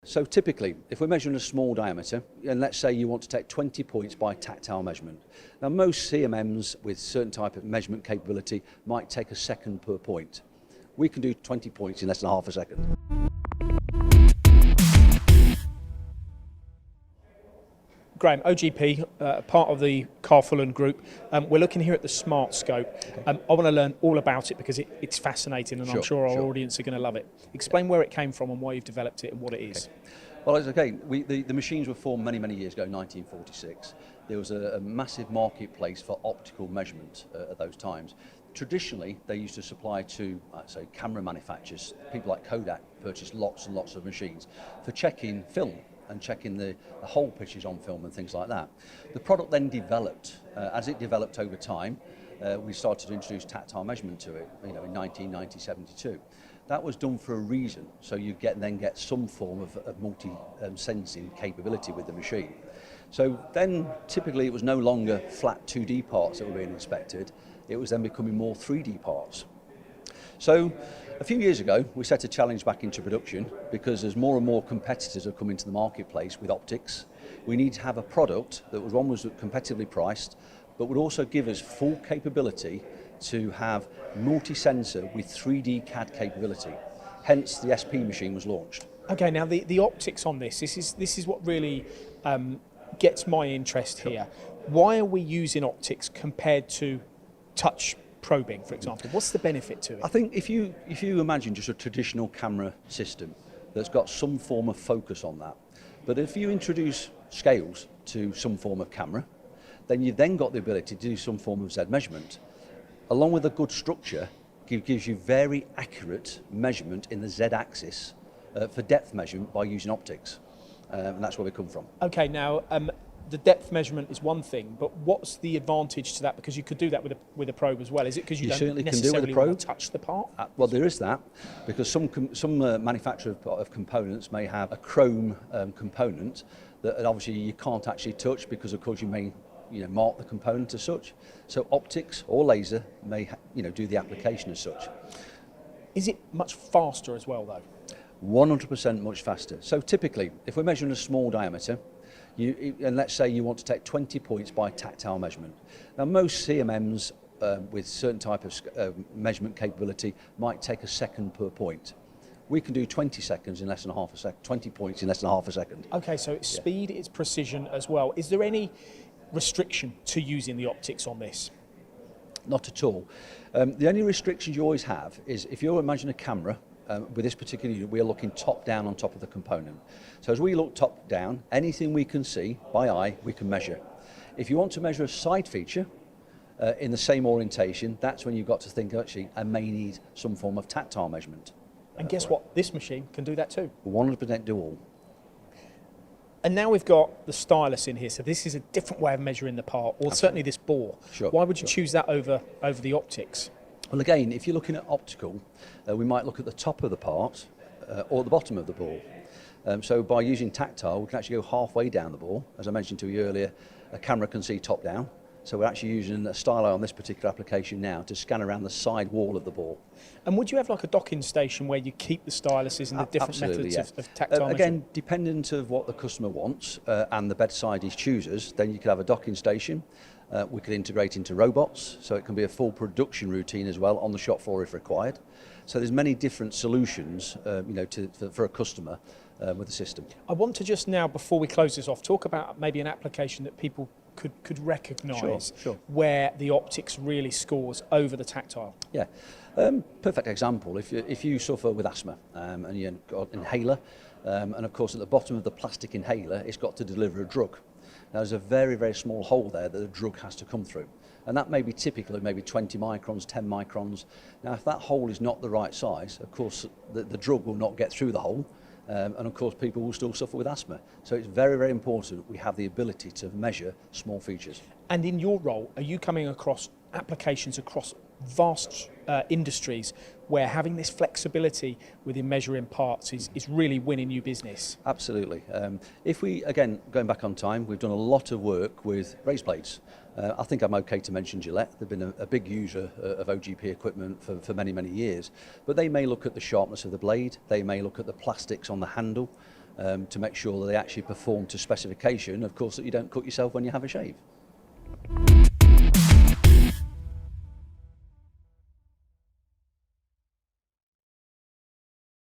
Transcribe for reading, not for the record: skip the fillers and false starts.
So typically, if we're measuring a small diameter, and let's say you want to take 20 points by tactile measurement. Now most CMMs with certain type of measurement capability might take a second per point. We can do 20 points in less than half a second. Graham, OGP, part of the Carfullen group. We're looking here at the Smart Scope. I want to learn all about it because it's fascinating, and I'm sure our audience are going to love it. Explain where it came from and why you've developed it and what it is. Well, it's okay. The machines were formed many, many years ago, 1946. There was a massive marketplace for optical measurement at those times. Traditionally, they used to supply to, say, camera manufacturers. People like Kodak purchased lots and lots of machines for checking film and checking the whole pictures on film and things like that. The product then developed. As it developed over time, we started to introduce tactile measurement to it, in 1990, 72. That was done for a reason, so you then get some form of multi-sensing capability with the machine. So then, typically, it was no longer flat 2D parts that were being inspected, it was then becoming more 3D parts. So a few years ago, we set a challenge back into production because as more and more competitors have come into the marketplace with optics, we need to have a product that was competitively priced, but would also give us full capability to have multi-sensor with 3D CAD capability. Hence, the SP machine was launched. Okay, now the optics on this is what really gets my interest here. Why are we using optics compared to touch probing, for example? What's the benefit to it? I think if you imagine just a traditional camera system that's got some form of focus on that, but if you introduce scales to some form of camera, then you've then got the ability to do some form of Z measurement. Along with a good structure, gives you very accurate measurement in the Z axis for depth measurement by using optics. And that's where we come from. Okay, now the depth measurement is one thing, but what's the advantage to that? Because you could do that with a probe as well. Is it because you don't necessarily want to touch the part? Well, there is that, because some manufacturer of components may have a chrome component that obviously you can't actually touch because, of course, you may mark the component as such. So optics or laser may do the application as such. Is it much faster as well, though? 100% much faster. So typically, if we're measuring a small diameter, and let's say you want to take 20 points by tactile measurement. Now most CMMs with certain type of measurement capability might take a second per point. We can do 20 seconds in less than half a second, 20 points in less than half a second. Okay, so it's speed, it's precision as well. Is there any restriction to using the optics on this? Not at all. The only restrictions you always have is if you imagine a camera. With this particular unit, we are looking top down on top of the component. So as we look top down, anything we can see by eye, we can measure. If you want to measure a side feature in the same orientation, that's when you've got to think, actually, I may need some form of tactile measurement. And guess what? This machine can do that too. 100% do all. And now we've got the stylus in here, so this is a different way of measuring the part, or certainly this bore. Sure. Why would you choose that over the optics? Well, again, if you're looking at optical, we might look at the top of the part or the bottom of the bore. So by using tactile, we can actually go halfway down the bore. As I mentioned to you earlier, a camera can see top down. So we're actually using a stylo on this particular application now to scan around the side wall of the bore. And would you have like a docking station where you keep the styluses and the different methods of tactile again, dependent of what the customer wants and the bedside he chooses, then you could have a docking station. We could integrate into robots, so it can be a full production routine as well on the shop floor if required. So there's many different solutions, for a customer with the system. I want to just now, before we close this off, talk about maybe an application that people could recognise where the optics really scores over the tactile. Yeah, perfect example. If you suffer with asthma and you've got an inhaler, and of course at the bottom of the plastic inhaler, it's got to deliver a drug. Now, there's a very, very small hole there that the drug has to come through. And that may be typically maybe 20 microns, 10 microns. Now, if that hole is not the right size, of course, the drug will not get through the hole. And of course, people will still suffer with asthma. So it's very, very important we have the ability to measure small features. And in your role, are you coming across applications across vast industries where having this flexibility within measuring parts is really winning you business? Absolutely. If we, again, going back on time, we've done a lot of work with razor blades. I think I'm okay to mention Gillette. They've been a big user of OGP equipment for many, many years. But they may look at the sharpness of the blade. They may look at the plastics on the handle. to make sure that they actually perform to specification, of course, that you don't cut yourself when you have a shave.